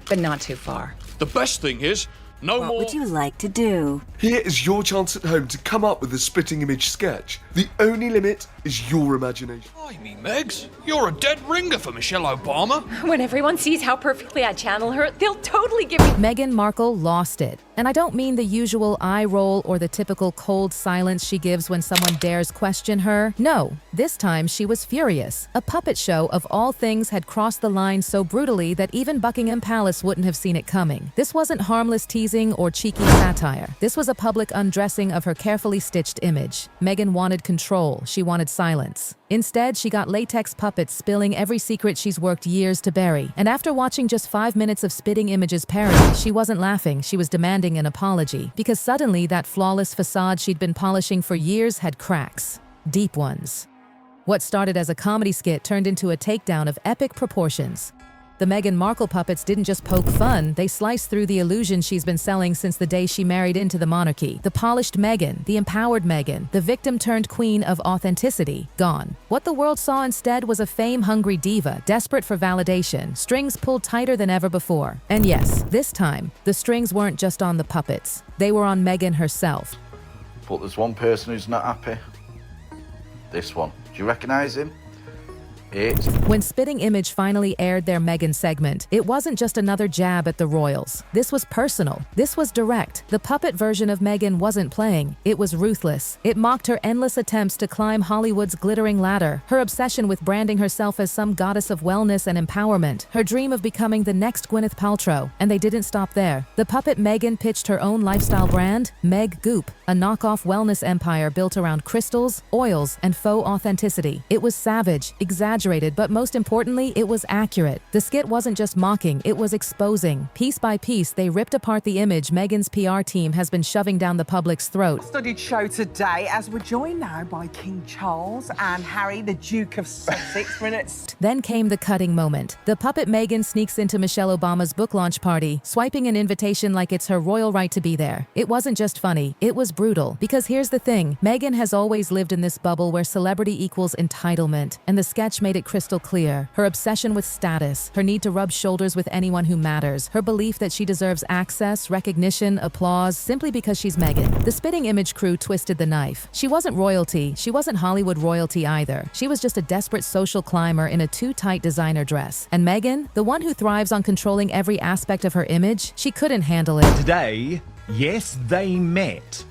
But not too far. The best thing is, no more... What would you like to do? Here is your chance at home to come up with a spitting image sketch. The only limit is your imagination. Blimey, Megs, you're a dead ringer for Michelle Obama. When everyone sees how perfectly I channel her, they'll totally give me... Meghan Markle lost it. And I don't mean the usual eye roll or the typical cold silence she gives when someone dares question her. No, this time she was furious. A puppet show of all things had crossed the line so brutally that even Buckingham Palace wouldn't have seen it coming. This wasn't harmless teasing or cheeky satire. This was a public undressing of her carefully stitched image. Meghan wanted control. She wanted silence. Instead, she got latex puppets spilling every secret she's worked years to bury. And after watching just 5 minutes of spitting images parody, she wasn't laughing, she was demanding an apology. Because suddenly, that flawless facade she'd been polishing for years had cracks. Deep ones. What started as a comedy skit turned into a takedown of epic proportions. The Meghan Markle puppets didn't just poke fun, they sliced through the illusion she's been selling since the day she married into the monarchy. The polished Meghan, the empowered Meghan, the victim-turned-queen of authenticity, gone. What the world saw instead was a fame-hungry diva, desperate for validation, strings pulled tighter than ever before. And yes, this time, the strings weren't just on the puppets. They were on Meghan herself. But there's one person who's not happy. This one. Do you recognise him? When Spitting Image finally aired their Meghan segment, it wasn't just another jab at the royals. This was personal. This was direct. The puppet version of Meghan wasn't playing. It was ruthless. It mocked her endless attempts to climb Hollywood's glittering ladder, her obsession with branding herself as some goddess of wellness and empowerment, her dream of becoming the next Gwyneth Paltrow. And they didn't stop there. The puppet Meghan pitched her own lifestyle brand, Meg Goop, a knockoff wellness empire built around crystals, oils, and faux authenticity. It was savage, exaggerated, but most importantly, it was accurate. The skit wasn't just mocking, it was exposing. Piece by piece, they ripped apart the image Meghan's PR team has been shoving down the public's throat. Studied show today, as we're joined now by King Charles and Harry, the Duke of Sussex. Then came the cutting moment. The puppet Meghan sneaks into Michelle Obama's book launch party, swiping an invitation like it's her royal right to be there. It wasn't just funny, it was brutal. Because here's the thing, Meghan has always lived in this bubble where celebrity equals entitlement, and the sketch made it crystal clear. Her obsession with status, her need to rub shoulders with anyone who matters, her belief that she deserves access, recognition, applause, simply because she's Meghan. The Spitting Image crew twisted the knife. She wasn't royalty, she wasn't Hollywood royalty either. She was just a desperate social climber in a too tight designer dress. And Meghan, the one who thrives on controlling every aspect of her image, she couldn't handle it. Today, yes, they met.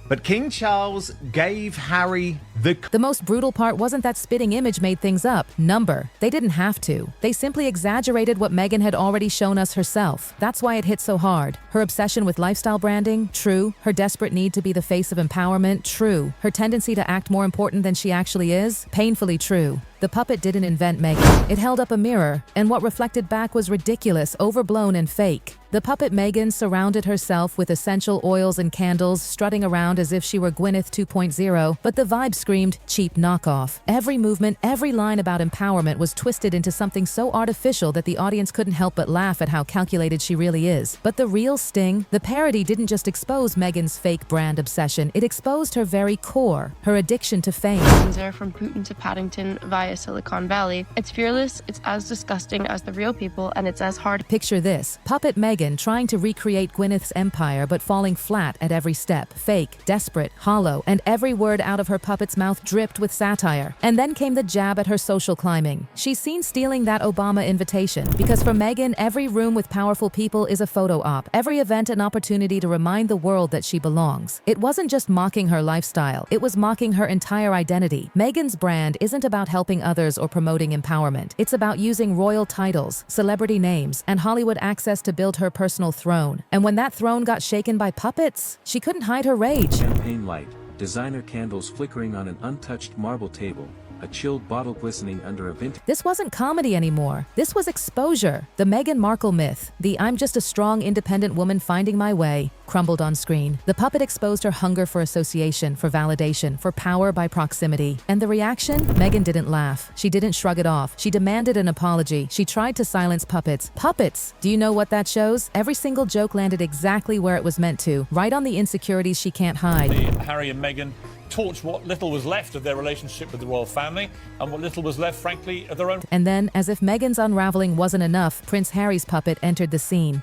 But King Charles gave Harry the most brutal part wasn't that Spitting Image made things up. They didn't have to. They simply exaggerated what Meghan had already shown us herself. That's why it hit so hard. Her obsession with lifestyle branding, true. Her desperate need to be the face of empowerment, true. Her tendency to act more important than she actually is, painfully true. The puppet didn't invent Meghan. It held up a mirror, and what reflected back was ridiculous, overblown, and fake. The puppet Meghan surrounded herself with essential oils and candles, strutting around as if she were Gwyneth 2.0, but the vibe screamed cheap knockoff. Every movement, every line about empowerment was twisted into something so artificial that the audience couldn't help but laugh at how calculated she really is. But the real sting, the parody didn't just expose Meghan's fake brand obsession, it exposed her very core, her addiction to fame. From Putin to Paddington via Silicon Valley. It's fearless, it's as disgusting as the real people, and it's as hard. Picture this, puppet Meghan trying to recreate Gwyneth's empire but falling flat at every step. Fake, desperate, hollow, and every word out of her puppet's mouth dripped with satire. And then came the jab at her social climbing. She's seen stealing that Obama invitation. Because for Meghan, every room with powerful people is a photo op. Every event an opportunity to remind the world that she belongs. It wasn't just mocking her lifestyle, it was mocking her entire identity. Meghan's brand isn't about helping others or promoting empowerment. It's about using royal titles, celebrity names, and Hollywood access to build her personal throne. And when that throne got shaken by puppets, she couldn't hide her rage. Champagne light, designer candles flickering on an untouched marble table, a chilled bottle glistening under a vintage... This wasn't comedy anymore. This was exposure. The Meghan Markle myth, the I'm just a strong, independent woman finding my way, crumbled on screen. The puppet exposed her hunger for association, for validation, for power by proximity. And the reaction? Meghan didn't laugh. She didn't shrug it off. She demanded an apology. She tried to silence puppets. Puppets! Do you know what that shows? Every single joke landed exactly where it was meant to, right on the insecurities she can't hide. Harry and Meghan torch what little was left of their relationship with the royal family and what little was left, frankly, of their own. And then, as if Meghan's unraveling wasn't enough, Prince Harry's puppet entered the scene.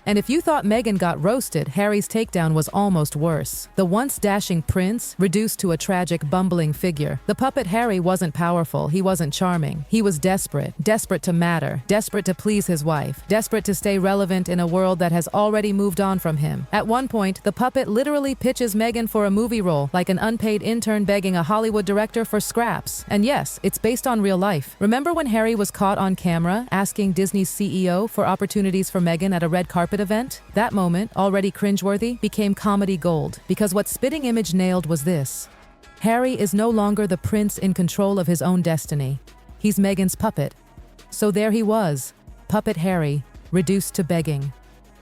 And if you thought Meghan got roasted, Harry's takedown was almost worse. The once dashing prince, reduced to a tragic, bumbling figure. The puppet Harry wasn't powerful, he wasn't charming. He was desperate to matter, desperate to please his wife, desperate to stay relevant in a world that has already moved on from him. At one point, the puppet literally pitches Meghan for a movie role, like an unpaid intern begging a Hollywood director for scraps. And yes, it's based on real life. Remember when Harry was caught on camera asking Disney's CEO for opportunities for Meghan at a red carpet event? That moment, already cringeworthy, became comedy gold, because what Spitting Image nailed was this. Harry is no longer the prince in control of his own destiny. He's Meghan's puppet. So there he was, Puppet Harry, reduced to begging.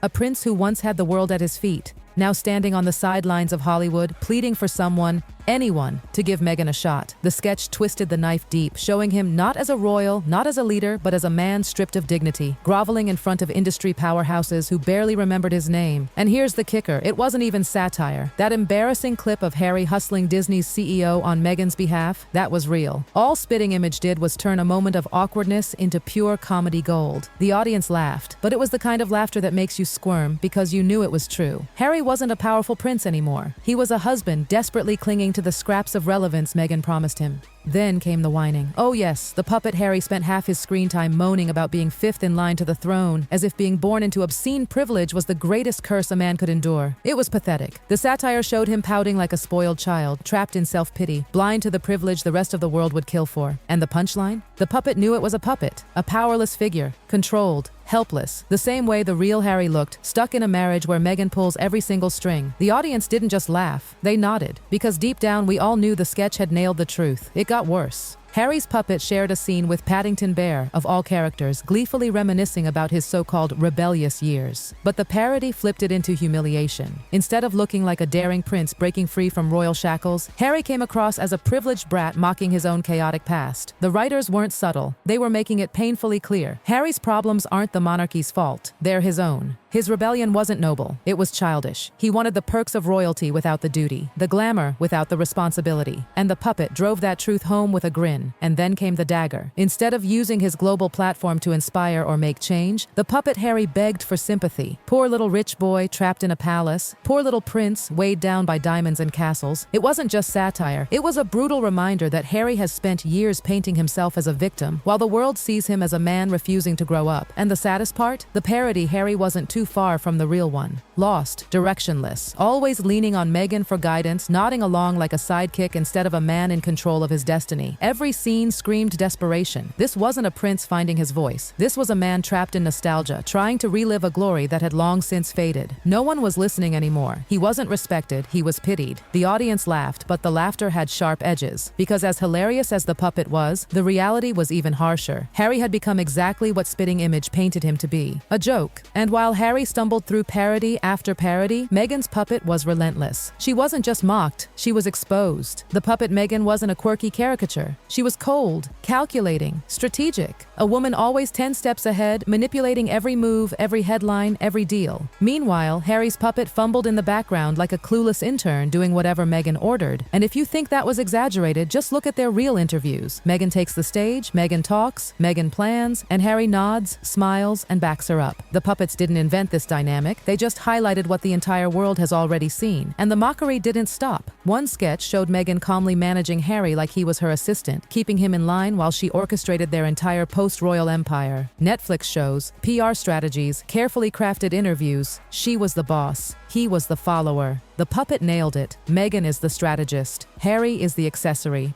A prince who once had the world at his feet, now standing on the sidelines of Hollywood, pleading for someone, anyone, to give Meghan a shot. The sketch twisted the knife deep, showing him not as a royal, not as a leader, but as a man stripped of dignity, groveling in front of industry powerhouses who barely remembered his name. And here's the kicker, it wasn't even satire. That embarrassing clip of Harry hustling Disney's CEO on Meghan's behalf, that was real. All Spitting Image did was turn a moment of awkwardness into pure comedy gold. The audience laughed, but it was the kind of laughter that makes you squirm because you knew it was true. Harry wasn't a powerful prince anymore. He was a husband desperately clinging to the scraps of relevance Meghan promised him. Then came the whining. Oh yes, the puppet Harry spent half his screen time moaning about being fifth in line to the throne, as if being born into obscene privilege was the greatest curse a man could endure. It was pathetic. The satire showed him pouting like a spoiled child, trapped in self-pity, blind to the privilege the rest of the world would kill for. And the punchline? The puppet knew it was a puppet, a powerless figure, controlled, helpless, the same way the real Harry looked, stuck in a marriage where Meghan pulls every single string. The audience didn't just laugh, they nodded, because deep down we all knew the sketch had nailed the truth. It got worse. Harry's puppet shared a scene with Paddington Bear, of all characters, gleefully reminiscing about his so-called rebellious years. But the parody flipped it into humiliation. Instead of looking like a daring prince breaking free from royal shackles, Harry came across as a privileged brat mocking his own chaotic past. The writers weren't subtle. They were making it painfully clear. Harry's problems aren't the monarchy's fault. They're his own. His rebellion wasn't noble. It was childish. He wanted the perks of royalty without the duty, the glamour without the responsibility. And the puppet drove that truth home with a grin. And then came the dagger. Instead of using his global platform to inspire or make change, the puppet Harry begged for sympathy. Poor little rich boy trapped in a palace. Poor little prince weighed down by diamonds and castles. It wasn't just satire. It was a brutal reminder that Harry has spent years painting himself as a victim, while the world sees him as a man refusing to grow up. And the saddest part? The parody Harry wasn't too far from the real one. Lost, directionless, always leaning on Meghan for guidance, nodding along like a sidekick instead of a man in control of his destiny. Every scene screamed desperation. This wasn't a prince finding his voice. This was a man trapped in nostalgia, trying to relive a glory that had long since faded. No one was listening anymore. He wasn't respected, he was pitied. The audience laughed, but the laughter had sharp edges. Because as hilarious as the puppet was, the reality was even harsher. Harry had become exactly what Spitting Image painted him to be. A joke. And while Harry stumbled through parody after parody, Meghan's puppet was relentless. She wasn't just mocked, she was exposed. The puppet Meghan wasn't a quirky caricature. She was cold, calculating, strategic. A woman always 10 steps ahead, manipulating every move, every headline, every deal. Meanwhile, Harry's puppet fumbled in the background like a clueless intern doing whatever Meghan ordered. And if you think that was exaggerated, just look at their real interviews. Meghan takes the stage, Meghan talks, Meghan plans, and Harry nods, smiles, and backs her up. The puppets didn't invent this dynamic, they just highlighted what the entire world has already seen. And the mockery didn't stop. One sketch showed Meghan calmly managing Harry like he was her assistant, keeping him in line while she orchestrated their entire post-royal empire. Netflix shows, PR strategies, carefully crafted interviews. She was the boss. He was the follower. The puppet nailed it. Meghan is the strategist. Harry is the accessory.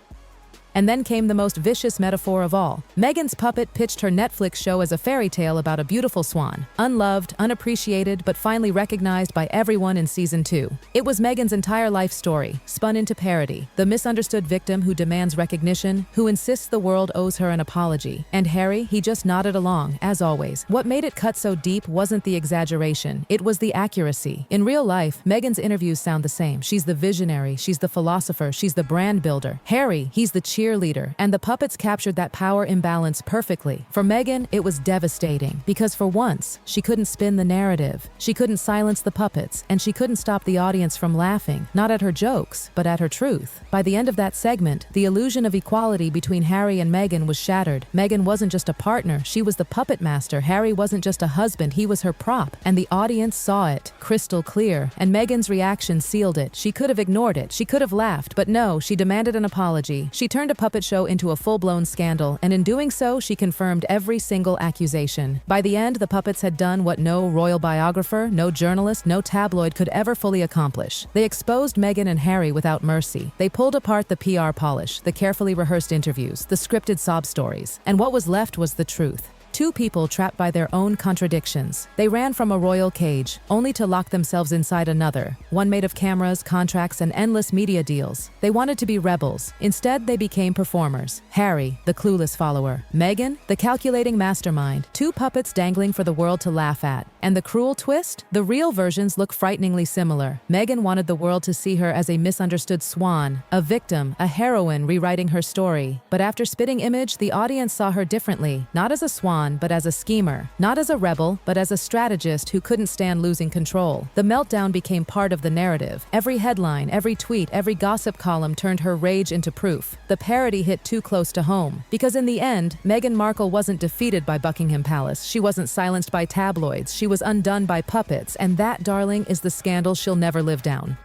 And then came the most vicious metaphor of all. Meghan's puppet pitched her Netflix show as a fairy tale about a beautiful swan. Unloved, unappreciated, but finally recognized by everyone in season 2. It was Meghan's entire life story, spun into parody. The misunderstood victim who demands recognition, who insists the world owes her an apology. And Harry, he just nodded along, as always. What made it cut so deep wasn't the exaggeration, it was the accuracy. In real life, Meghan's interviews sound the same. She's the visionary, she's the philosopher, she's the brand builder. Harry, he's the cheerleader, cheerleader, and the puppets captured that power imbalance perfectly. For Meghan, it was devastating, because for once, she couldn't spin the narrative. She couldn't silence the puppets, and she couldn't stop the audience from laughing, not at her jokes, but at her truth. By the end of that segment, the illusion of equality between Harry and Meghan was shattered. Meghan wasn't just a partner, she was the puppet master. Harry wasn't just a husband, he was her prop, and the audience saw it, crystal clear. And Meghan's reaction sealed it. She could have ignored it, she could have laughed, but no, she demanded an apology. She turned a puppet show into a full-blown scandal, and in doing so, she confirmed every single accusation. By the end, the puppets had done what no royal biographer, no journalist, no tabloid could ever fully accomplish. They exposed Meghan and Harry without mercy. They pulled apart the PR polish, the carefully rehearsed interviews, the scripted sob stories, and what was left was the truth. Two people trapped by their own contradictions. They ran from a royal cage, only to lock themselves inside another, one made of cameras, contracts, and endless media deals. They wanted to be rebels. Instead, they became performers. Harry, the clueless follower. Meghan, the calculating mastermind. Two puppets dangling for the world to laugh at. And the cruel twist? The real versions look frighteningly similar. Meghan wanted the world to see her as a misunderstood swan, a victim, a heroine rewriting her story. But after Spitting Image, the audience saw her differently, not as a swan, but as a schemer, not as a rebel, but as a strategist who couldn't stand losing control. The meltdown became part of the narrative. Every headline, every tweet, every gossip column turned her rage into proof. The parody hit too close to home. Because in the end, Meghan Markle wasn't defeated by Buckingham Palace. She wasn't silenced by tabloids. She was undone by puppets. And that, darling, is the scandal she'll never live down.